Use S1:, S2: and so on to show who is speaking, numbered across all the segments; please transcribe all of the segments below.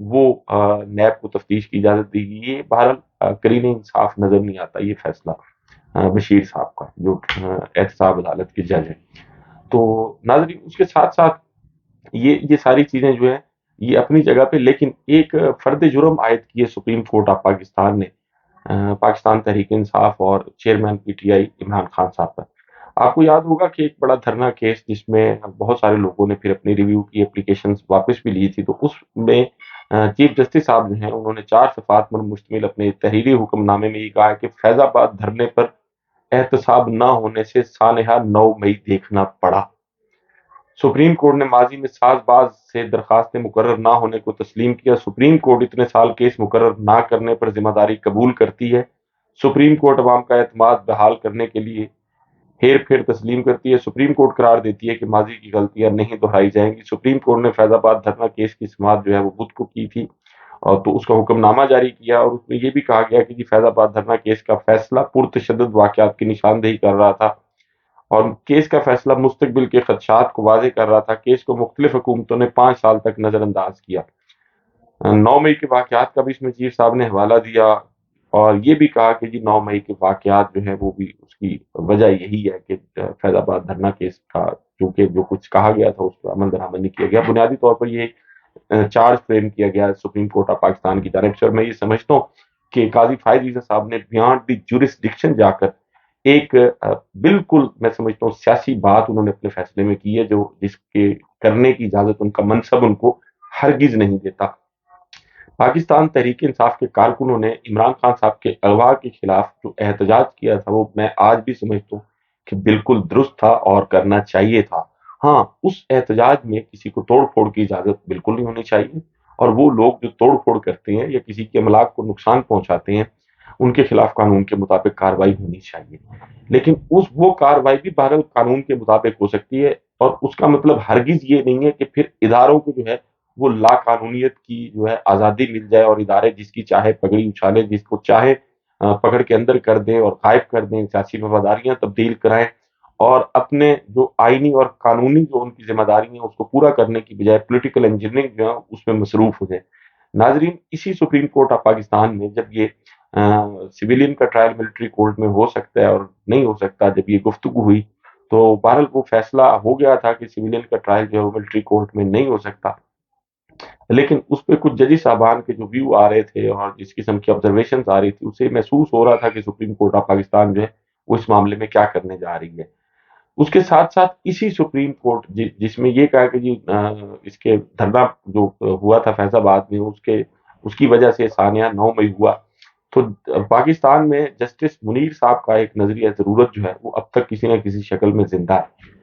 S1: وہ نیب کو تفتیش کی اجازت دی گئی. یہ بہرحال کرین انصاف نظر نہیں آتا یہ فیصلہ بشیر صاحب کا جو احتساب عدالت کے جج ہیں. تو ناظرین اس کے ساتھ ساتھ یہ ساری چیزیں جو ہیں یہ اپنی جگہ پہ، لیکن ایک فرد جرم عائد کی ہے سپریم کورٹ آف پاکستان نے پاکستان تحریک انصاف اور chairman P T I Imran Khan صاحب پر. آپ کو یاد ہوگا کہ ایک بڑا دھرنا کیس جس میں بہت سارے لوگوں نے پھر اپنی ریویو کی اپلیکیشنز واپس بھی لی تھی، تو اس میں چیف جسٹس صاحب جو ہیں انہوں نے 4 صفحات پر مشتمل اپنے تحریری حکم نامے میں یہ کہا ہے کہ فیض آباد دھرنے پر احتساب نہ ہونے سے سانحہ 9 مئی دیکھنا پڑا. سپریم کورٹ نے ماضی میں ساز باز سے درخواستیں مقرر نہ ہونے کو تسلیم کیا. سپریم کورٹ اتنے سال کیس مقرر نہ کرنے پر ذمہ داری قبول کرتی ہے. سپریم کورٹ عوام کا اعتماد بحال کرنے کے لیے ہیر پھیر تسلیم کرتی ہے. سپریم کورٹ قرار دیتی ہے کہ ماضی کی غلطیاں نہیں دہرائی جائیں گی. سپریم کورٹ نے فیض آباد دھرنا کیس کی سماعت جو ہے وہ بدھ کو کی تھی، اور تو اس کا حکم نامہ جاری کیا، اور اس میں یہ بھی کہا گیا کہ جی فیض آباد دھرنا کیس کا فیصلہ پرتشدد واقعات کی نشاندہی کر رہا تھا، اور کیس کا فیصلہ مستقبل کے خدشات کو واضح کر رہا تھا. کیس کو مختلف حکومتوں نے 5 سال تک نظر انداز کیا. 9 مئی کے واقعات کا بھی اس میں چیف صاحب نے حوالہ دیا، اور یہ بھی کہا کہ جی 9 مئی کے واقعات جو ہیں وہ بھی اس کی وجہ یہی ہے کہ فیض آباد دھرنا کیس کا چونکہ جو کچھ کہا گیا تھا اس پر عمل درآمد نہیں کیا گیا. بنیادی طور پر یہ چارج فریم کیا گیا سپریم کورٹ آف پاکستان کی جانب سے، اور میں یہ سمجھتا ہوں کہ قاضی فائز عیسیٰ صاحب نے بیانڈ دی جورسڈکشن جا کر ایک بالکل میں سمجھتا ہوں سیاسی بات انہوں نے اپنے فیصلے میں کی ہے، جو جس کے کرنے کی اجازت ان کا منصب ان کو ہرگز نہیں دیتا. پاکستان تحریک انصاف کے کارکنوں نے عمران خان صاحب کے اغوا کے خلاف جو احتجاج کیا تھا وہ میں آج بھی سمجھتا ہوں کہ بالکل درست تھا اور کرنا چاہیے تھا. ہاں، اس احتجاج میں کسی کو توڑ پھوڑ کی اجازت بالکل نہیں ہونی چاہیے، اور وہ لوگ جو توڑ پھوڑ کرتے ہیں یا کسی کے املاک کو نقصان پہنچاتے ہیں ان کے خلاف قانون کے مطابق کارروائی ہونی چاہیے. لیکن وہ کارروائی بھی بہرحال قانون کے مطابق ہو سکتی ہے، اور اس کا مطلب ہرگز یہ نہیں ہے کہ پھر اداروں کو جو ہے وہ لا قانونیت کی جو ہے آزادی مل جائے، اور ادارے جس کی چاہے پگڑی اچھالیں، جس کو چاہے پکڑ کے اندر کر دیں اور غائب کر دیں، سیاسی مفاداریاں تبدیل کرائیں، اور اپنے جو آئینی اور قانونی جو ان کی ذمہ داری ہیں اس کو پورا کرنے کی بجائے پولیٹیکل انجینئرنگ جو ہے اس میں مصروف ہو جائیں. ناظرین، اسی سپریم کورٹ آف پاکستان میں جب یہ سویلین کا ٹرائل ملٹری کورٹ میں ہو سکتا ہے اور نہیں ہو سکتا، جب یہ گفتگو ہوئی تو بہرحال وہ فیصلہ ہو گیا تھا کہ سویلین کا ٹرائل جو ہے وہ ملٹری کورٹ میں نہیں ہو سکتا. لیکن اس پہ کچھ ججی صاحبان کے جو ویو آ رہے تھے اور جس قسم کی آبزرویشنز آ رہی تھی، اسے محسوس ہو رہا تھا کہ سپریم کورٹ آف پاکستان جو ہے وہ اس معاملے میں کیا کرنے جا رہی ہے. اس کے ساتھ ساتھ اسی سپریم کورٹ جس میں یہ کہا کہ جی اس کے دھرنا جو ہوا تھا فیض آباد میں اس کی وجہ سے سانحہ 9 مئی ہوا، تو پاکستان میں جسٹس منیر صاحب کا ایک نظریہ ضرورت جو ہے وہ اب تک کسی نہ کسی شکل میں زندہ ہے.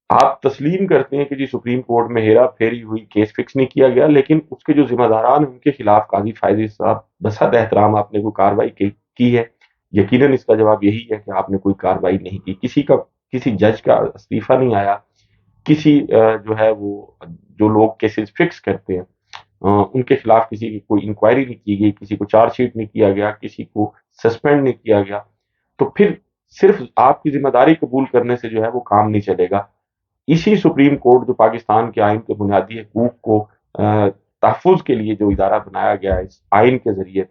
S1: آپ تسلیم کرتے ہیں کہ جی سپریم کورٹ میں ہیرا پھیری ہوئی، کیس فکس نہیں کیا گیا، لیکن اس کے جو ذمہ داران ہیں ان کے خلاف قاضی فائز صاحب بحد احترام آپ نے کوئی کارروائی کی ہے؟ یقیناً اس کا جواب یہی ہے کہ آپ نے کوئی کارروائی نہیں کی. کسی جج کا استعفیٰ نہیں آیا، کسی جو ہے وہ جو لوگ کیسز فکس کرتے ہیں ان کے خلاف کسی کی کوئی انکوائری نہیں کی گئی، کسی کو چارج شیٹ نہیں کیا گیا، کسی کو سسپینڈ نہیں کیا گیا. تو پھر صرف آپ کی ذمہ داری قبول کرنے سے جو ہے وہ کام نہیں چلے گا. اسی سپریم کورٹ جو پاکستان کے آئین کے بنیادی حقوق کو تحفظ کے لیے جو ادارہ بنایا گیا ہے اس آئین کے ذریعے،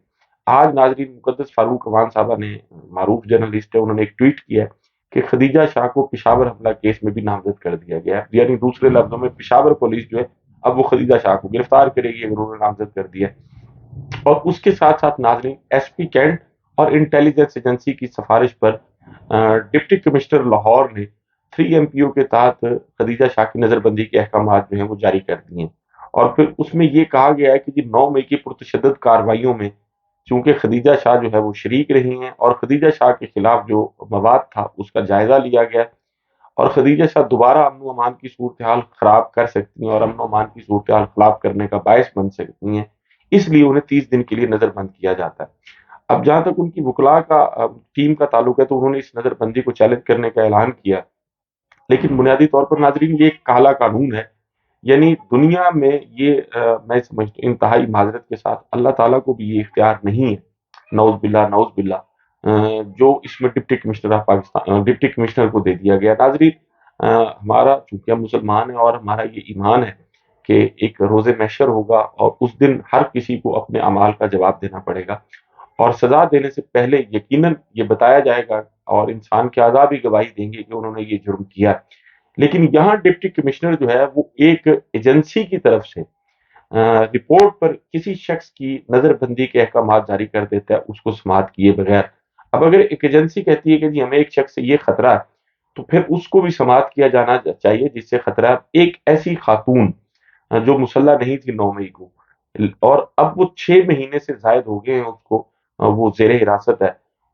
S1: آج ناظرین مقدس فاروق اوان صاحبہ نے، معروف جرنلسٹ ہے، انہوں نے ایک ٹویٹ کیا کہ خدیجہ شاہ کو پشاور حملہ کیس میں بھی نامزد کر دیا گیا ہے. یعنی دوسرے لفظوں میں پشاور پولیس جو ہے اب وہ خدیجہ شاہ کو گرفتار کرے گی اگر انہوں نے نامزد کر دیا. اور اس کے ساتھ ساتھ ناظرین ایس پی کینٹ اور انٹیلیجنس ایجنسی کی سفارش پر ڈپٹی کمشنر لاہور نے 3 ایم پی او کے تحت خدیجہ شاہ کی نظر بندی کے احکامات جو ہیں وہ جاری کر دیے ہیں. اور پھر اس میں یہ کہا گیا ہے کہ جی 9 مئی کی پرتشدد کارروائیوں میں چونکہ خدیجہ شاہ جو ہے وہ شریک رہی ہیں، اور خدیجہ شاہ کے خلاف جو مواد تھا اس کا جائزہ لیا گیا، اور خدیجہ شاہ دوبارہ امن و امان کی صورتحال خراب کر سکتی ہیں اور امن و امان کی صورتحال خراب کرنے کا باعث بن سکتی ہیں، اس لیے انہیں 30 دن کے لیے نظر بند کیا جاتا ہے. اب جہاں تک ان کی وکلاء کا ٹیم کا تعلق ہے تو انہوں نے اس نظر بندی کو چیلنج کرنے کا اعلان کیا، لیکن بنیادی طور پر ناظرین یہ ایک کالا قانون ہے. یعنی دنیا میں یہ میں سمجھتا ہوں انتہائی معذرت کے ساتھ اللہ تعالیٰ کو بھی یہ اختیار نہیں ہے، نعوذ باللہ نعوذ باللہ، جو اس میں deputy commissioner of Pakistan, deputy commissioner کو دے دیا گیا. ناظرین، ہمارا چونکہ ہم مسلمان ہیں اور ہمارا یہ ایمان ہے کہ ایک روز محشر ہوگا اور اس دن ہر کسی کو اپنے اعمال کا جواب دینا پڑے گا، اور سزا دینے سے پہلے یقیناً یہ بتایا جائے گا اور انسان کے اعضاء بھی گواہی دیں گے کہ انہوں نے یہ جرم کیا۔ لیکن یہاں ڈپٹی کمشنر جو ہے وہ ایک ایجنسی کی طرف سے رپورٹ پر کسی شخص کی نظر بندی کے احکامات جاری کر دیتا ہے اس کو سماعت کیے بغیر۔ اب اگر ایک ایجنسی کہتی ہے کہ جی ہمیں ایک شخص سے یہ خطرہ ہے، تو پھر اس کو بھی سماعت کیا جانا چاہیے جس سے خطرہ ہے۔ ایک ایسی خاتون جو مسلح نہیں تھی 9 مئی کو، اور اب وہ 6 مہینے سے زائد ہو گئے ہیں اس کو وہ زیر حراست ہے،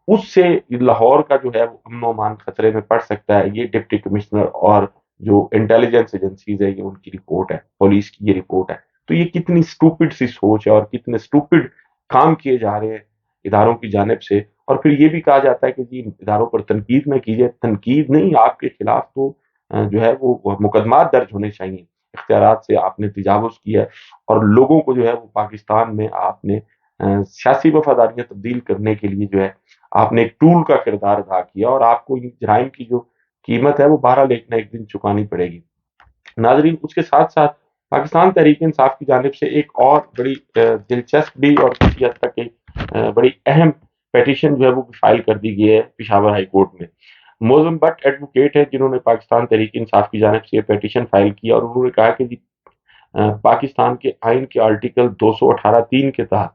S1: اس سے لاہور کا جو ہے وہ امن و امان خطرے میں پڑ سکتا ہے۔ یہ ڈپٹی کمشنر اور جو انٹیلیجنس ایجنسیز ہے یہ ان کی رپورٹ ہے، پولیس کی یہ رپورٹ ہے۔ تو یہ کتنی سٹوپڈ سی سوچ ہے اور کتنے سٹوپڈ کام کیے جا رہے ہیں اداروں کی جانب سے۔ اور پھر یہ بھی کہا جاتا ہے کہ جی اداروں پر تنقید نہ کیجیے، تنقید نہیں، آپ کے خلاف تو جو ہے وہ مقدمات درج ہونے چاہیے، اختیارات سے آپ نے تجاوز کیا ہے، اور لوگوں کو جو ہے وہ پاکستان میں آپ نے سیاسی وفاداریاں تبدیل کرنے کے لیے جو ہے آپ نے ایک ٹول کا کردار ادا کیا، اور آپ کو ان جرائم کی جو قیمت ہے وہ بہرحال ایک نہ ایک دن چکانی پڑے گی۔ ناظرین، اس کے ساتھ ساتھ پاکستان تحریک انصاف کی جانب سے ایک اور بڑی دلچسپ بھی اور کسی حد تک ایک بڑی اہم پیٹیشن جو ہے وہ فائل کر دی گئی ہے پشاور ہائی کورٹ میں۔ موزم بٹ ایڈوکیٹ ہے جنہوں نے پاکستان تحریک انصاف کی جانب سے یہ پیٹیشن فائل کیا، اور انہوں نے کہا کہ جی پاکستان کے آئین کے آرٹیکل 218(3) کے تحت،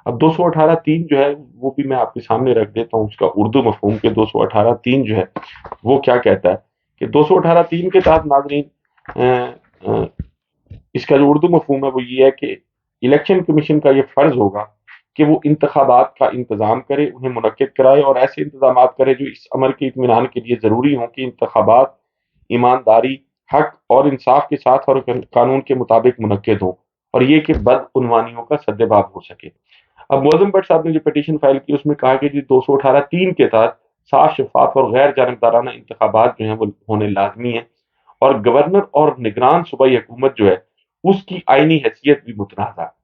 S1: اب 218(3) جو ہے وہ بھی میں آپ کے سامنے رکھ دیتا ہوں اس کا اردو مفہوم، کہ 218(3) جو ہے وہ کیا کہتا ہے کہ 218(3) کے تحت ناظرین اس کا جو اردو مفہوم ہے وہ یہ ہے کہ الیکشن کمیشن کا یہ فرض ہوگا کہ وہ انتخابات کا انتظام کرے، انہیں منعقد کرائے اور ایسے انتظامات کرے جو اس امر کے اطمینان کے لیے ضروری ہوں کہ انتخابات ایمانداری، حق اور انصاف کے ساتھ اور قانون کے مطابق منعقد ہوں، اور یہ کہ بدعنوانیوں کا سدباب ہو سکے۔ اب موزم بٹ صاحب نے جو پٹیشن فائل کی اس میں کہا کہ جی 218(3) کے تحت صاف، شفاف اور غیر جانبدارانہ انتخابات جو ہیں وہ ہونے لازمی ہیں، اور گورنر اور نگران صوبائی حکومت جو ہے اس کی آئینی حیثیت بھی متنازع ہے،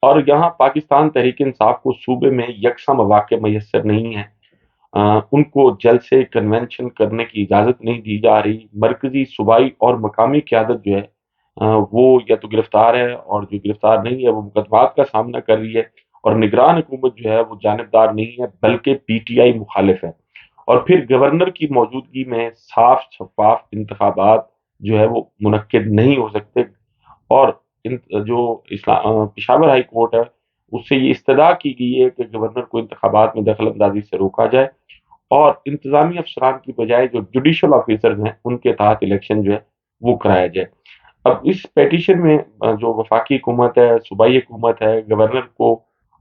S1: اور یہاں پاکستان تحریک انصاف کو صوبے میں یکساں مواقع میسر نہیں ہیں، ان کو جلسے کنونشن کرنے کی اجازت نہیں دی جا رہی، مرکزی، صوبائی اور مقامی قیادت جو ہے وہ یا تو گرفتار ہے، اور جو گرفتار نہیں ہے وہ مقدمات کا سامنا کر رہی ہے، اور نگران حکومت جو ہے وہ جانبدار نہیں ہے بلکہ پی ٹی آئی مخالف ہے، اور پھر گورنر کی موجودگی میں صاف شفاف انتخابات جو ہے وہ منعقد نہیں ہو سکتے، اور جو پشاور ہائی کورٹ ہے اس سے یہ استدعا کی گئی ہے کہ گورنر کو انتخابات میں دخل اندازی سے روکا جائے، اور انتظامی افسران کی بجائے جو جوڈیشل آفیسرز ہیں ان کے تحت الیکشن جو ہے وہ کرایا جائے۔ اب اس پیٹیشن میں جو وفاقی حکومت ہے، صوبائی حکومت ہے، گورنر کو،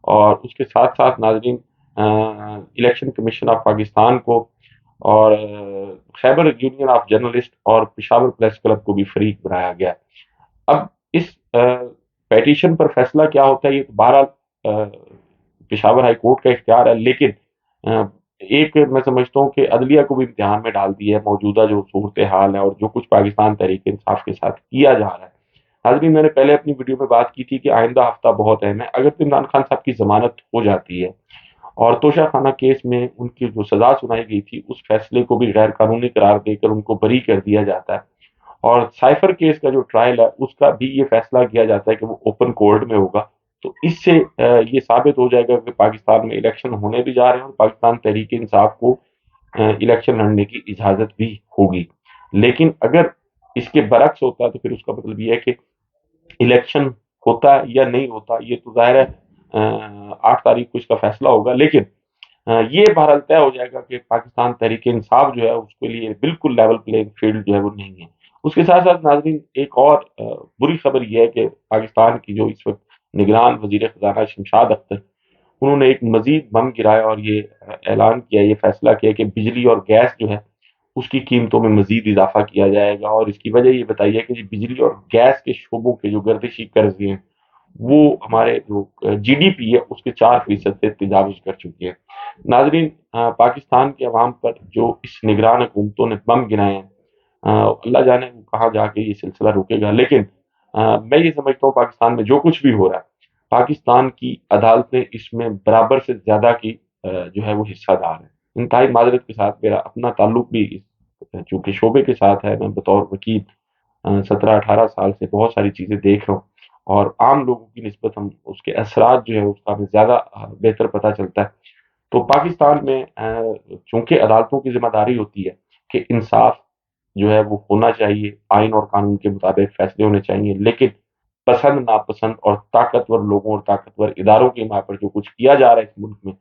S1: اور اس کے ساتھ ساتھ ناظرین الیکشن کمیشن آف پاکستان کو، اور خیبر یونین آف جرنلسٹ اور پشاور پریس کلب کو بھی فریق بنایا گیا۔ اب اس پیٹیشن پر فیصلہ کیا ہوتا ہے یہ تو بہرحال پشاور ہائی کورٹ کا اختیار ہے، لیکن ایک میں سمجھتا ہوں کہ عدلیہ کو بھی امتحان میں ڈال دی ہے موجودہ جو صورتحال ہے اور جو کچھ پاکستان تحریک انصاف کے ساتھ کیا جا رہا ہے۔ ناظرین، میں نے پہلے اپنی ویڈیو میں بات کی تھی کہ آئندہ ہفتہ بہت اہم ہے۔ اگر عمران خان صاحب کی ضمانت ہو جاتی ہے اور توشہ خانہ کیس میں ان کی جو سزا سنائی گئی تھی اس فیصلے کو بھی غیر قانونی قرار دے کر ان کو بری کر دیا جاتا ہے، اور سائفر کیس کا جو ٹرائل ہے اس کا بھی یہ فیصلہ کیا جاتا ہے کہ وہ اوپن کورٹ میں ہوگا، تو اس سے یہ ثابت ہو جائے گا کہ پاکستان میں الیکشن ہونے بھی جا رہے ہیں اور پاکستان تحریک انصاف کو الیکشن لڑنے کی اجازت بھی ہوگی۔ لیکن اگر اس کے برعکس ہوتا تو پھر اس کا مطلب یہ ہے کہ الیکشن ہوتا یا نہیں ہوتا یہ تو ظاہر ہے 8 تاریخ کو اس کا فیصلہ ہوگا، لیکن یہ بہرحال طے ہو جائے گا کہ پاکستان تحریک انصاف جو ہے اس کے لیے بالکل لیول پلینگ فیلڈ جو ہے وہ نہیں ہے۔ اس کے ساتھ ساتھ ناظرین ایک اور بری خبر یہ ہے کہ پاکستان کی جو اس وقت نگران وزیر خزانہ شمشاد اختر، انہوں نے ایک مزید بم گرایا اور یہ اعلان کیا، یہ فیصلہ کیا کہ بجلی اور گیس جو ہے اس کی قیمتوں میں مزید اضافہ کیا جائے گا، اور اس کی وجہ یہ بتائی ہے کہ بجلی اور گیس کے شعبوں کے جو گردشی قرضے ہیں وہ ہمارے جو جی ڈی پی ہے اس کے 4% سے تجاوز کر چکی ہے۔ ناظرین، پاکستان کے عوام پر جو اس نگران حکومتوں نے بم گرائے ہیں، اللہ جانے وہ کہاں جا کے یہ سلسلہ روکے گا، لیکن میں یہ سمجھتا ہوں پاکستان میں جو کچھ بھی ہو رہا ہے پاکستان کی عدالتیں اس میں برابر سے زیادہ کی جو ہے وہ حصہ دار ہے۔ انتہائی معذرت کے ساتھ میرا اپنا تعلق بھی چونکہ شعبے کے ساتھ ہے، میں بطور وکیل 17-18 سال سے بہت ساری چیزیں دیکھ رہا ہوں، اور عام لوگوں کی نسبت ہم اس کے اثرات جو ہے اس کا ہمیں زیادہ بہتر پتہ چلتا ہے۔ تو پاکستان میں چونکہ عدالتوں کی ذمہ داری ہوتی ہے کہ انصاف جو ہے وہ ہونا چاہیے، آئین اور قانون کے مطابق فیصلے ہونے چاہیے، لیکن پسند ناپسند اور طاقتور لوگوں اور طاقتور اداروں کی ماں پر جو کچھ کیا جا رہا ہے اس ملک میں،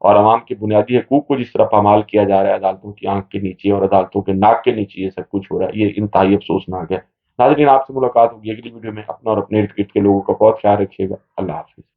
S1: اور عوام کے بنیادی حقوق کو جس طرح پامال کیا جا رہا ہے عدالتوں کی آنکھ کے نیچے اور عدالتوں کے ناک کے نیچے، یہ سب کچھ ہو رہا ہے، یہ انتہائی افسوسناک ہے۔ ناظرین، آپ سے ملاقات ہوگی اگلی ویڈیو میں۔ اپنا اور اپنے ارد گرد کے لوگوں کا بہت خیال رکھیے گا۔ اللہ حافظ۔